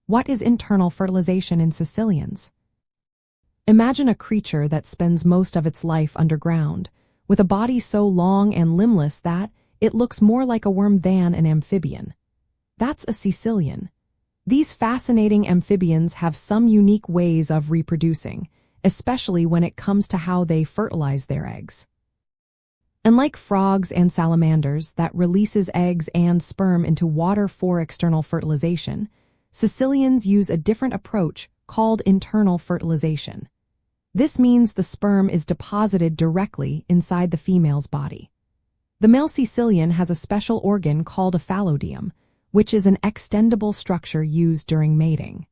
What is internal fertilization in Caecilians? Imagine a creature that spends most of its life underground, with a body so long and limbless that it looks more like a worm than an amphibian. That's a Caecilian. These fascinating amphibians have some unique ways of reproducing, especially when it comes to how they fertilize their eggs. Unlike frogs and salamanders that releases eggs and sperm into water for external fertilization, Caecilians use a different approach called internal fertilization. This means the sperm is deposited directly inside the female's body. The male Caecilian has a special organ called a phallodium, which is an extendable structure used during mating.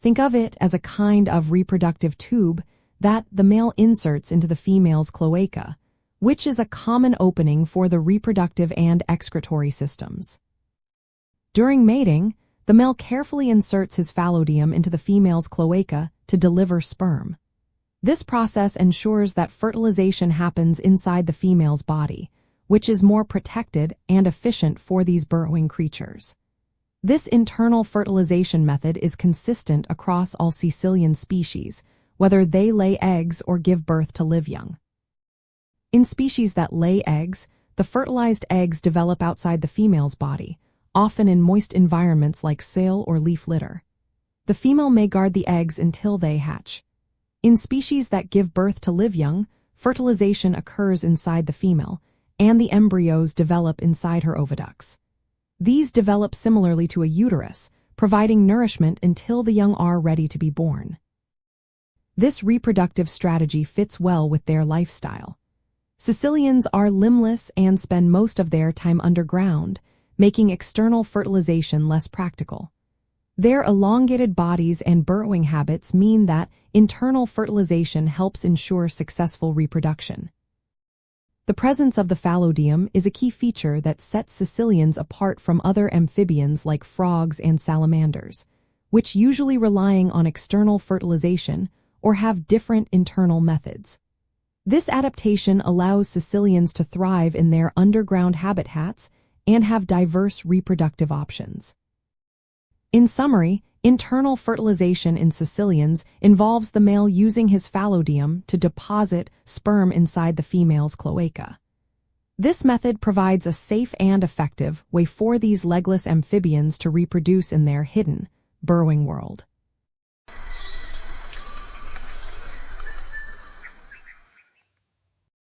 Think of it as a kind of reproductive tube that the male inserts into the female's cloaca, which is a common opening for the reproductive and excretory systems. During mating, the male carefully inserts his phallodium into the female's cloaca to deliver sperm. This process ensures that fertilization happens inside the female's body, which is more protected and efficient for these burrowing creatures. This internal fertilization method is consistent across all Caecilian species, whether they lay eggs or give birth to live young. In species that lay eggs, the fertilized eggs develop outside the female's body, often in moist environments like soil or leaf litter. The female may guard the eggs until they hatch. In species that give birth to live young, fertilization occurs inside the female, and the embryos develop inside her oviducts. These develop similarly to a uterus, providing nourishment until the young are ready to be born. This reproductive strategy fits well with their lifestyle. Caecilians are limbless and spend most of their time underground, making external fertilization less practical. Their elongated bodies and burrowing habits mean that internal fertilization helps ensure successful reproduction. The presence of the phallodium is a key feature that sets Caecilians apart from other amphibians like frogs and salamanders, which usually rely on external fertilization or have different internal methods. This adaptation allows Caecilians to thrive in their underground habitats and have diverse reproductive options. In summary, internal fertilization in Caecilians involves the male using his phallodium to deposit sperm inside the female's cloaca. This method provides a safe and effective way for these legless amphibians to reproduce in their hidden, burrowing world.